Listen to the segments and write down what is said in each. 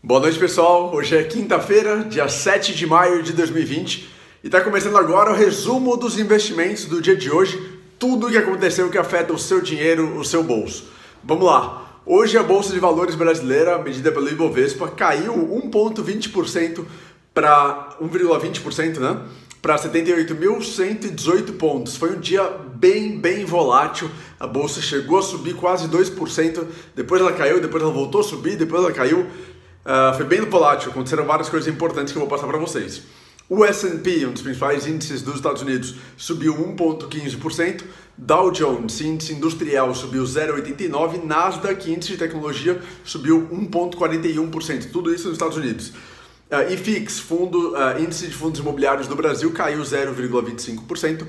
Boa noite, pessoal. Hoje é quinta-feira, dia 7 de maio de 2020 e está começando agora o resumo dos investimentos do dia de hoje, tudo o que aconteceu que afeta o seu dinheiro, o seu bolso. Vamos lá. Hoje a Bolsa de Valores brasileira, medida pelo Ibovespa, caiu 1,20% para 1,20%, né? Para 78.118 pontos. Foi um dia bem volátil. A bolsa chegou a subir quase 2%, depois ela caiu, depois ela voltou a subir, depois ela caiu. Foi bem volátil, aconteceram várias coisas importantes que eu vou passar para vocês. O S&P, um dos principais índices dos Estados Unidos, subiu 1,15%, Dow Jones, índice industrial, subiu 0,89%, Nasdaq, índice de tecnologia, subiu 1,41%, tudo isso nos Estados Unidos. IFIX, índice de fundos imobiliários do Brasil, caiu 0,25%.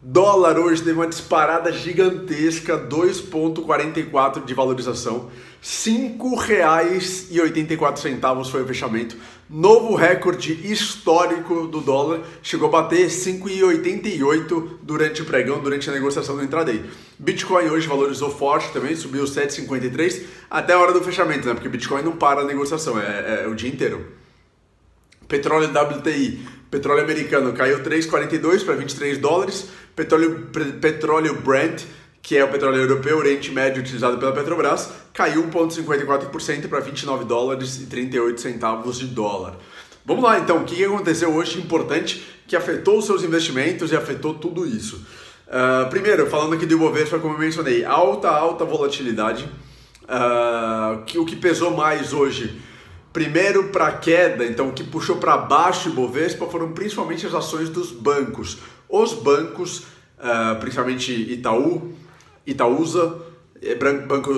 Dólar hoje teve uma disparada gigantesca, 2,44 de valorização, R$ 5,84 foi o fechamento, novo recorde histórico do dólar, chegou a bater 5,88 durante o pregão, durante a negociação do intraday. Bitcoin hoje valorizou forte também, subiu 7,53 até a hora do fechamento, né? Porque Bitcoin não para a negociação, é o dia inteiro. Petróleo WTI, petróleo americano, caiu 3,42 para 23 dólares. Petróleo Brent, que é o petróleo europeu, Oriente Médio, utilizado pela Petrobras, caiu 1,54% para 29 dólares e 38 centavos de dólar. Vamos lá então, o que aconteceu hoje importante que afetou os seus investimentos e afetou tudo isso? Primeiro, falando aqui do Ibovespa, como eu mencionei, alta volatilidade. O que pesou mais hoje? Primeiro, para a queda, então o que puxou para baixo o Ibovespa foram principalmente as ações dos bancos. Os bancos, principalmente Itaúsa, Banco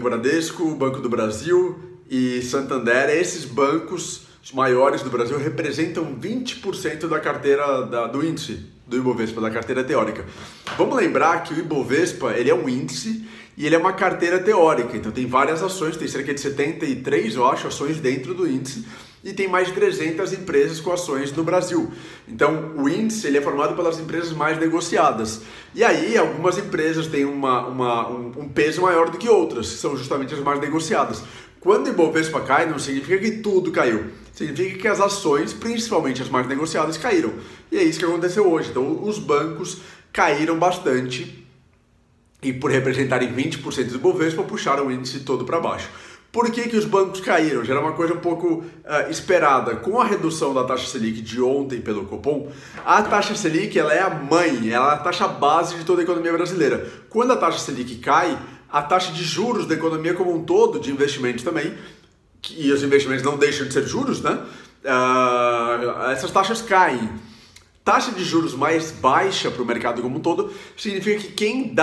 Bradesco, Banco do Brasil e Santander, esses bancos, os maiores do Brasil, representam 20% da carteira do índice do Ibovespa, da carteira teórica. Vamos lembrar que o Ibovespa ele é um índice e ele é uma carteira teórica, então tem várias ações, tem cerca de 73, eu acho, ações dentro do índice e tem mais de 300 empresas com ações no Brasil. Então o índice ele é formado pelas empresas mais negociadas e aí algumas empresas têm um peso maior do que outras, que são justamente as mais negociadas. Quando o Ibovespa cai, não significa que tudo caiu, significa que as ações, principalmente as mais negociadas, caíram. E é isso que aconteceu hoje. Então os bancos caíram bastante e por representarem 20% do Ibovespa, puxaram o índice todo para baixo. Por que os bancos caíram? Já era uma coisa um pouco esperada. Com a redução da taxa Selic de ontem pelo Copom, a taxa Selic ela é a mãe, ela é a taxa base de toda a economia brasileira. Quando a taxa Selic cai, a taxa de juros da economia como um todo, de investimentos também, e os investimentos não deixam de ser juros, né? Essas taxas caem. Taxa de juros mais baixa para o mercado como um todo significa que quem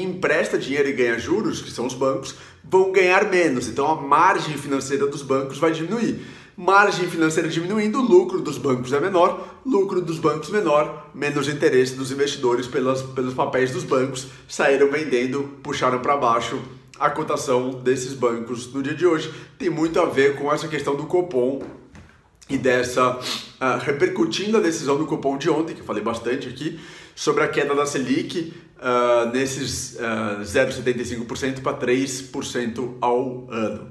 empresta dinheiro e ganha juros, que são os bancos, vão ganhar menos. Então a margem financeira dos bancos vai diminuir. Margem financeira diminuindo, o lucro dos bancos é menor, lucro dos bancos menor, menos interesse dos investidores pelos papéis dos bancos, saíram vendendo, puxaram para baixo a cotação desses bancos no dia de hoje. Tem muito a ver com essa questão do Copom e dessa repercutindo a decisão do Copom de ontem, que eu falei bastante aqui, sobre a queda da Selic nesses 0,75% para 3% ao ano.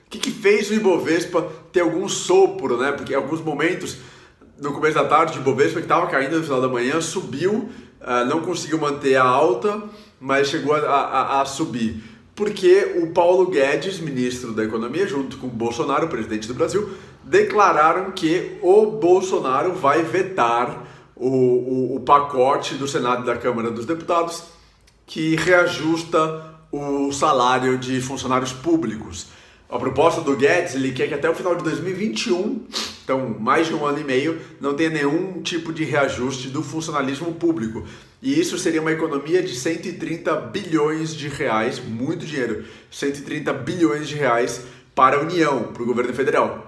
O que fez o Ibovespa ter algum sopro, né? Porque em alguns momentos, no começo da tarde, o Ibovespa, que estava caindo no final da manhã, subiu, não conseguiu manter a alta, mas chegou a subir. Porque o Paulo Guedes, ministro da Economia, junto com o Bolsonaro, presidente do Brasil, declararam que o Bolsonaro vai vetar o pacote do Senado e da Câmara dos Deputados que reajusta o salário de funcionários públicos. A proposta do Guedes, ele quer que até o final de 2021, então mais de um ano e meio, não tenha nenhum tipo de reajuste do funcionalismo público. E isso seria uma economia de 130 bilhões de reais, muito dinheiro, 130 bilhões de reais para a União, para o governo federal.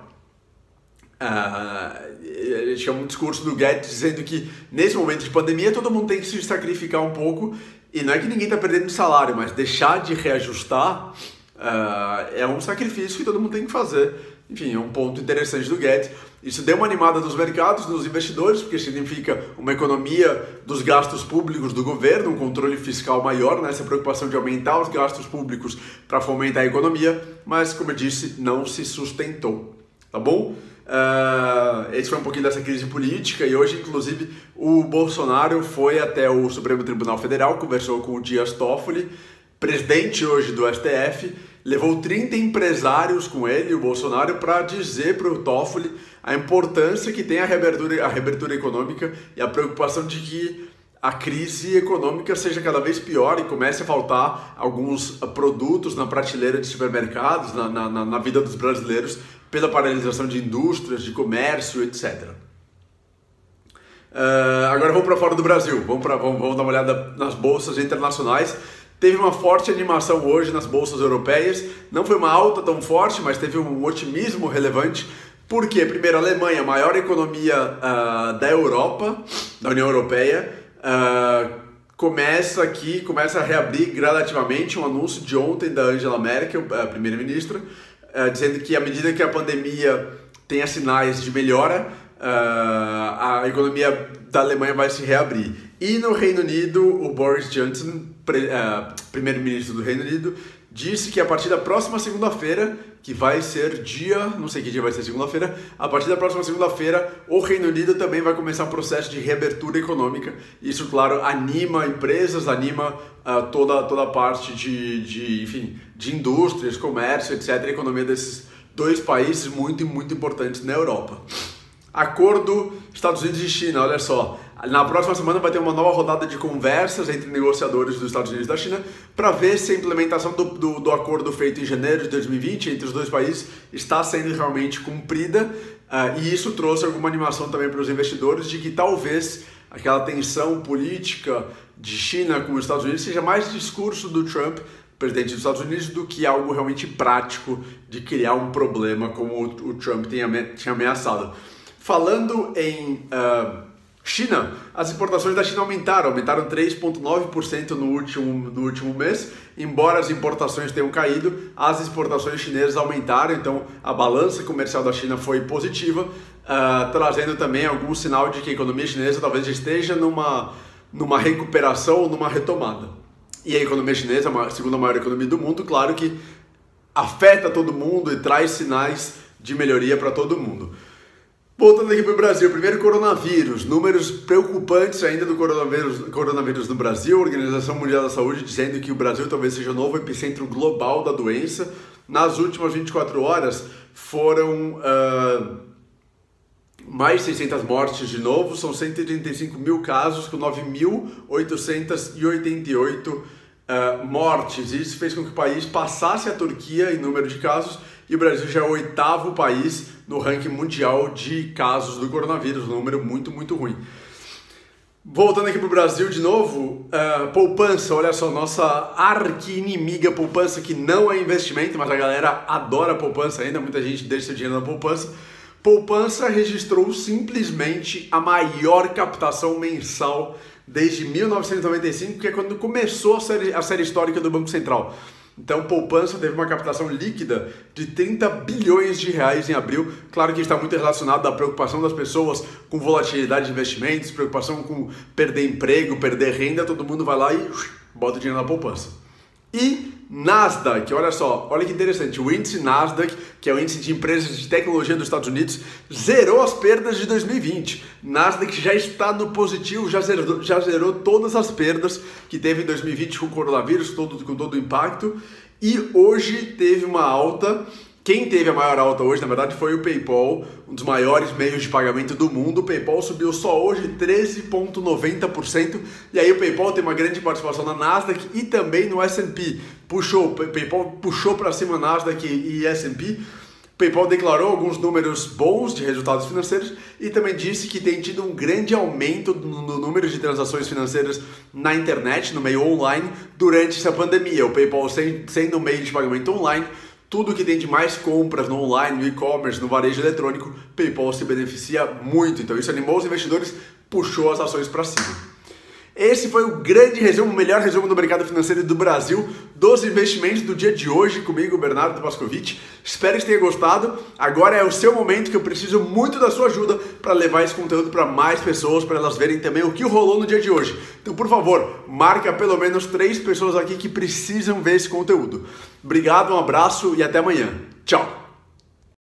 Chama um discurso do Guedes dizendo que nesse momento de pandemia todo mundo tem que se sacrificar um pouco e não é que ninguém está perdendo salário, mas deixar de reajustar É um sacrifício que todo mundo tem que fazer. Enfim, é um ponto interessante do Guedes. Isso deu uma animada nos mercados, nos investidores, porque significa uma economia dos gastos públicos do governo, um controle fiscal maior, né? Essa preocupação de aumentar os gastos públicos para fomentar a economia, mas, como eu disse, não se sustentou. Tá bom? Esse foi um pouquinho dessa crise política e hoje, inclusive, o Bolsonaro foi até o Supremo Tribunal Federal, conversou com o Dias Toffoli, presidente hoje do STF, levou 30 empresários com ele, o Bolsonaro, para dizer para o Toffoli a importância que tem a reabertura econômica e a preocupação de que a crise econômica seja cada vez pior e comece a faltar alguns produtos na prateleira de supermercados, na vida dos brasileiros, pela paralisação de indústrias, de comércio, etc. Agora vamos para fora do Brasil, vamos dar uma olhada nas bolsas internacionais. Teve uma forte animação hoje nas bolsas europeias, não foi uma alta tão forte, mas teve um otimismo relevante. Por quê? Primeiro, a Alemanha, a maior economia da Europa, da União Europeia, começa a reabrir gradativamente. Um anúncio de ontem da Angela Merkel, a primeira-ministra, dizendo que à medida que a pandemia tenha sinais de melhora, a economia da Alemanha vai se reabrir. E no Reino Unido, o Boris Johnson, primeiro-ministro do Reino Unido, disse que a partir da próxima segunda-feira, que vai ser não sei que dia vai ser segunda-feira, a partir da próxima segunda-feira, o Reino Unido também vai começar um processo de reabertura econômica. Isso, claro, anima empresas, anima toda a parte de indústrias, comércio, etc., a economia desses dois países muito importantes na Europa. Acordo Estados Unidos e China, olha só. Na próxima semana vai ter uma nova rodada de conversas entre negociadores dos Estados Unidos e da China para ver se a implementação do acordo feito em janeiro de 2020 entre os dois países está sendo realmente cumprida, e isso trouxe alguma animação também para os investidores de que talvez aquela tensão política de China com os Estados Unidos seja mais discurso do Trump, presidente dos Estados Unidos, do que algo realmente prático de criar um problema como o Trump tinha ameaçado. Falando em China, as importações da China aumentaram 3,9% no último mês. Embora as importações tenham caído, as exportações chinesas aumentaram, então a balança comercial da China foi positiva, trazendo também algum sinal de que a economia chinesa talvez esteja numa recuperação ou numa retomada. E a economia chinesa, a segunda maior economia do mundo, claro que afeta todo mundo e traz sinais de melhoria para todo mundo. Voltando aqui para o Brasil, primeiro coronavírus, números preocupantes ainda do coronavírus no Brasil, a Organização Mundial da Saúde dizendo que o Brasil talvez seja o novo epicentro global da doença. Nas últimas 24 horas foram mais de 600 mortes de novo, são 135 mil casos com 9.888 mortes. Isso fez com que o país passasse a Turquia em número de casos e o Brasil já é o 8º país no ranking mundial de casos do coronavírus, um número muito ruim. Voltando aqui para o Brasil de novo, poupança, olha só, nossa arqui-inimiga poupança, que não é investimento, mas a galera adora poupança ainda, muita gente deixa seu dinheiro na poupança. Poupança registrou simplesmente a maior captação mensal desde 1995, que é quando começou a série histórica do Banco Central. Então, poupança teve uma captação líquida de 30 bilhões de reais em abril. Claro que está muito relacionado à preocupação das pessoas com volatilidade de investimentos, preocupação com perder emprego, perder renda, todo mundo vai lá e bota o dinheiro na poupança. E Nasdaq, olha só, olha que interessante, o índice Nasdaq, que é o índice de empresas de tecnologia dos Estados Unidos, zerou as perdas de 2020. Nasdaq já está no positivo, já zerou todas as perdas que teve em 2020 com o coronavírus, com todo o impacto, e hoje teve uma alta. Quem teve a maior alta hoje, na verdade, foi o PayPal, um dos maiores meios de pagamento do mundo. O PayPal subiu só hoje 13,90%, e aí o PayPal tem uma grande participação na Nasdaq e também no S&P. O PayPal puxou para cima Nasdaq e S&P. O PayPal declarou alguns números bons de resultados financeiros e também disse que tem tido um grande aumento no número de transações financeiras na internet, no meio online, durante essa pandemia. O PayPal sendo um meio de pagamento online, tudo que tem de mais compras no online, no e-commerce, no varejo eletrônico, PayPal se beneficia muito. Então isso animou os investidores, puxou as ações para cima. Esse foi o grande resumo, o melhor resumo do mercado financeiro do Brasil, dos investimentos do dia de hoje, comigo, Bernardo Pascovitch. Espero que tenha gostado. Agora é o seu momento, que eu preciso muito da sua ajuda para levar esse conteúdo para mais pessoas, para elas verem também o que rolou no dia de hoje. Então, por favor, marca pelo menos 3 pessoas aqui que precisam ver esse conteúdo. Obrigado, um abraço e até amanhã. Tchau!